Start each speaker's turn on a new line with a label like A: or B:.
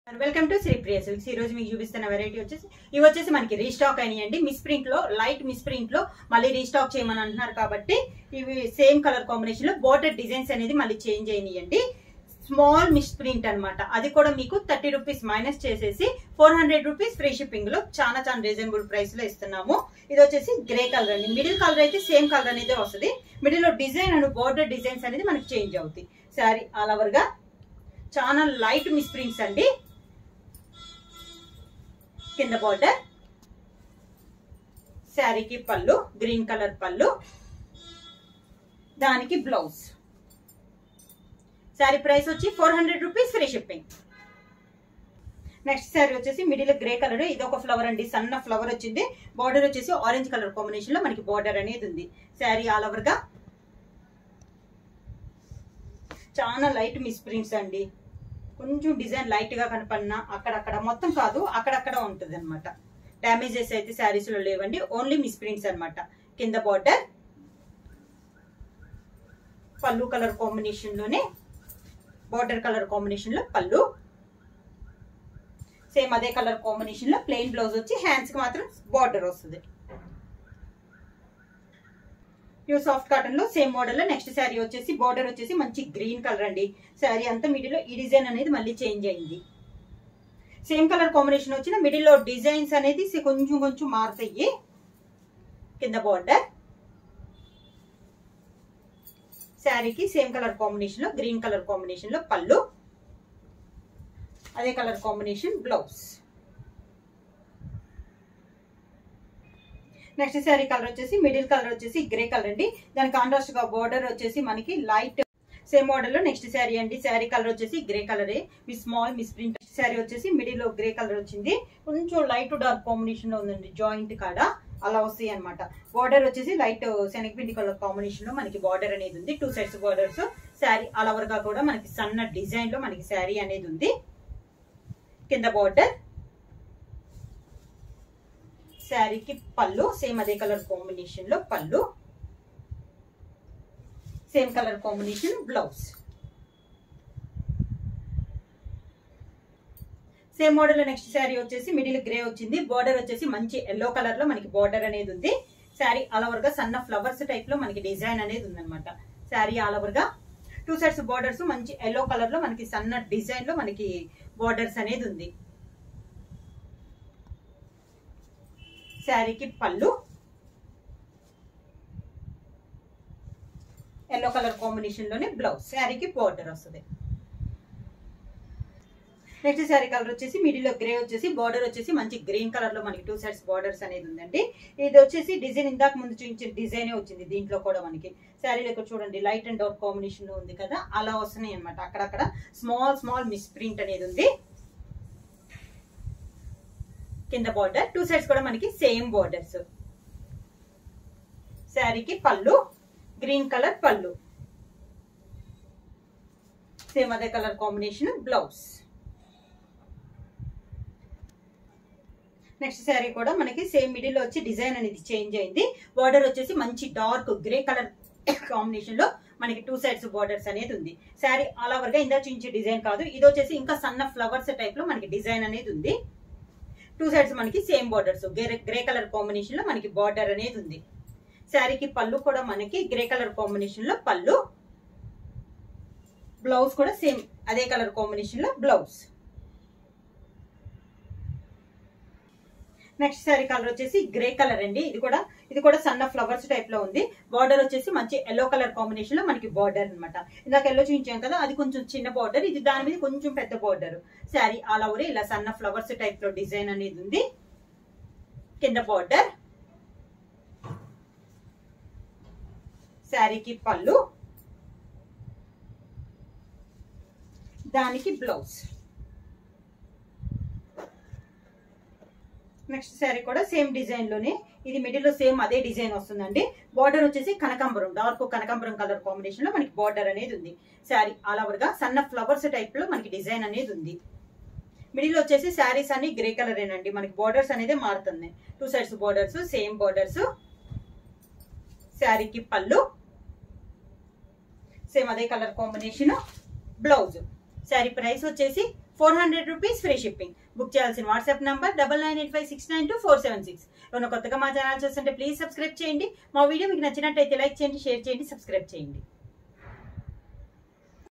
A: Welcome to Sri Priya silks. ఈ రోజు మీకు చూపిస్తున్న వెరైటీ వచ్చేసి మనకి రీస్టాక్ అయినాయండి. మిస్ ప్రింట్ లో లైట్ మిస్ ప్రింట్ లో మళ్ళీ రీస్టాక్ చేయమని అంటున్నారు కాబట్టి ఇవి సేమ్ కలర్ కాంబినేషన్ లో బోర్డర్ డిజైన్స్ అనేది మళ్ళీ చేంజ్ అయినాయండి. స్మాల్ మిస్ ప్రింట్ అనమాట. అది కూడా మీకు 30 రూపీస్ మైనస్ చేసేసి 400 రూపీస్ ఫ్రీ షిప్పింగ్ లో చాలా రీజనబుల్ ప్రైస్ లో ఇస్తున్నాము. ఇది వచ్చేసి గ్రే కలర్ అండి. మిడిల్ కలర్ అయితే సేమ్ కలర్ అనేది వస్తుంది. మిడిల్ లో డిజైన్ అండ్ బోర్డర్ డిజైన్స్ అనేది మనకి చేంజ్ అవుతాయి. సారీ ఆల్ ఓవర్ గా చాలా లైట్ మిస్ ప్రింట్స్ అండి. కింద బోర్డర్, శారీకి పళ్ళు గ్రీన్ కలర్ పళ్ళు, దానికి బ్లౌజ్. శారీ ప్రైస్ వచ్చి 400 rupees free shipping. Next sari వచ్చేసి మిడిల్ గ్రే కలర్. ఇది ఒక ఫ్లవర్ అండి, సన్న ఫ్లవర్ వచ్చింది. బార్డర్ వచ్చేసి ఆరెంజ్ కలర్ కాంబినేషన్ లో మనకి బార్డర్ అనేది ఉంది. శారీ ఆల్ ఓవర్ గా చాలా లైట్ మిస్ ప్రింట్స్ అండి. కొంచెం డిజైన్ లైట్ గా కనపడినా అక్కడక్కడ, మొత్తం కాదు అక్కడక్కడ ఉంటుంది అనమాట. డ్యామేజెస్ అయితే శారీస్ లో లేవండి, ఓన్లీ మిస్ ప్రింట్స్ అనమాట. కింద బార్డర్ పళ్ళు కలర్ కాంబినేషన్ లోనే బార్డర్ కలర్ కాంబినేషన్ లో పళ్ళు, సేమ్ అదే కలర్ కాంబినేషన్ లో ప్లెయిన్ బ్లౌజ్ వచ్చి హ్యాండ్స్ కి మాత్రం బార్డర్ వస్తుంది. ప్యూర్ సాఫ్ట్ కాటన్ లో సేమ్ మోడల్ లో నెక్స్ట్ శారీ వచ్చేసి బార్డర్ వచ్చేసి మంచి గ్రీన్ కలర్ అండి. శారీ అంతా మిడిల్ లో ఈ డిజైన్ అనేది మళ్ళీ చేంజ్ అయింది. సేమ్ కలర్ కాంబినేషన్ వచ్చిన మిడిల్ లో డిజైన్స్ అనేది కొంచెం మారుతాయి. కింద బార్డర్, శారీకి సేమ్ కలర్ కాంబినేషన్ లో గ్రీన్ కలర్ కాంబినేషన్ లో పళ్ళు, అదే colour combination blouse. Next sari colour వచ్చేసి మిడిల్ కలర్ వచ్చేసి గ్రే కలర్ అండి. దాని కాంట్రాస్ట్ గా బార్డర్ వచ్చేసి మనకి లైట్ సేమ్ మోడల్ లో నెక్స్ట్ శారీ అండి. శారీ కలర్ వచ్చేసి గ్రే కలరే with small miss print. Sari వచ్చేసి మిడిల్ లో గ్రే కలర్ వచ్చింది. కొంచెం లైట్ డార్క్ కాంబినేషన్ లో ఉందండి, జాయింట్ కాడ అలా వస్తాయి అనమాట. బార్డర్ వచ్చేసి లైట్ శనగపిండి కలర్ కాంబినేషన్ లో మనకి బార్డర్ అనేది ఉంది. 2 sides borders. Sari all over గా కూడా మనకి సన్న డిజైన్ లో మనకి శారీ అనేది ఉంది. కింద బార్డర్, శారీకి పళ్ళు సేమ్ అదే కలర్ కాంబినేషన్ లో పళ్ళు, same colour combination blouse. Same model లో నెక్స్ట్ శారీ వచ్చేసి మిడిల్ గ్రే వచ్చింది. బార్డర్ వచ్చేసి మంచి ఎల్లో కలర్ లో మనకి బార్డర్ అనేది ఉంది. శారీ ఆల్ ఓవర్ గా సన్న ఫ్లవర్స్ టైప్ లో మనకి డిజైన్ అనేది ఉందన్నమాట. శారీ ఆల్ ఓవర్ గా 2 సైడ్స్ బార్డర్స్ మంచి ఎల్లో కలర్ లో మనకి సన్న డిజైన్ లో మనకి బార్డర్స్ అనేది ఉంది. శారీకి పళ్ళు ఎల్లో కలర్ కాంబినేషన్ లోనే బ్లౌజ్. శారీకి బార్డర్ వస్తుంది. నెక్స్ట్ శారీ కలర్ వచ్చేసి మిడిల్ లో గ్రే వచ్చేసి బార్డర్ వచ్చేసి మంచి గ్రీన్ కలర్ లో మనకి 2 సైడ్స్ బార్డర్స్ అనేది ఉందండి. ఇది వచ్చేసి డిజైన్ ఇందాక ముందు చూపించిన డిజైన్ వచ్చింది. దీంట్లో కూడా మనకి శారీలో ఇక్కడ చూడండి లైట్ అండ్ డార్క్ కాంబినేషన్ లో ఉంది కదా, అలా వస్తున్నాయి అనమాట. అక్కడక్కడ స్మాల్ మిస్ ప్రింట్ అనేది ఉంది. కింద బార్డర్ 2 సైడ్స్ కూడా మనకి సేమ్ బార్డర్స్. శారీకి పళ్ళు గ్రీన్ కలర్ పళ్ళు, సేమ్ అదే colour combination blouse. Next sari కూడా మనకి సేమ్ మిడిల్ లో వచ్చి డిజైన్ అనేది చేంజ్ అయింది. బార్డర్ వచ్చేసి మంచి డార్క్ గ్రే కలర్ కాంబినేషన్ లో మనకి 2 సైడ్స్ బార్డర్స్ అనేది ఉంది. శారీ ఆల్ ఓవర్ గా ఇందా చూపించే డిజైన్ కాదు, ఇది వచ్చేసి ఇంకా సన్న ఫ్లవర్స్ టైప్ లో మనకి డిజైన్ అనేది ఉంది. 2 సైడ్స్ మనకి same borders. Grey colour combination లో మనకి బార్డర్ అనేది ఉంది. శారీకి పళ్ళు కూడా మనకి గ్రే కలర్ కాంబినేషన్ లో పళ్ళు, బ్లౌజ్ కూడా సేమ్ అదే కలర్ కాంబినేషన్ లో బ్లౌజ్. నెక్స్ట్ శారీ కలర్ వచ్చేసి గ్రే కలర్ అండి. ఇది కూడా సన్న ఫ్లవర్స్ టైప్ లో ఉంది. బార్డర్ వచ్చేసి మంచి ఎల్లో కలర్ కాంబినేషన్ లో మనకి బార్డర్ అనమాట. ఇందాక ఎల్లో చూపించాం కదా, అది కొంచెం చిన్న బార్డర్, ఇది దాని మీద కొంచెం పెద్ద బార్డర్. శారీ ఆల్ ఓవర్ ఇలా సన్న ఫ్లవర్స్ టైప్ లో డిజైన్ అనేది ఉంది. కింద బార్డర్, శారీకి పళ్ళు, దానికి బ్లౌజ్. నెక్స్ట్ శారీ కూడా సేమ్ డిజైన్ లోనే, ఇది మిడిల్ లో సేమ్ అదే డిజైన్ వస్తుందండి. బార్డర్ వచ్చేసి కనకాంబరం, డార్క్ కనకాంబరం కలర్ కాంబినేషన్ లో మనకి బార్డర్ అనేది ఉంది. శారీ ఆల్ ఓవర్ గా సన్న ఫ్లవర్స్ టైప్ లో మనకి డిజైన్ అనేది ఉంది. మిడిల్ వచ్చేసి శారీస్ అన్ని గ్రే కలర్ ఏనండి. మనకి బార్డర్స్ అనేది మారుతుంది. 2 సైడ్స్ బార్డర్స్ సేమ్ బార్డర్స్. శారీకి పళ్ళు సేమ్ అదే colour combination blouse. Sari price వచ్చేసి 400 రూపీస్ ఫ్రీ షిప్పింగ్. బుక్ చేయాల్సిన వాట్సాప్ నంబర్ 9985692476. ఏమైనా కొత్తగా మా ఛానల్ చూస్తుంటే ప్లీజ్ సబ్స్క్రైబ్ చేయండి. మా వీడియో మీకు నచ్చినట్టయితే లైక్ చేయండి, షేర్ చేయండి, సబ్స్క్రైబ్ చేయండి.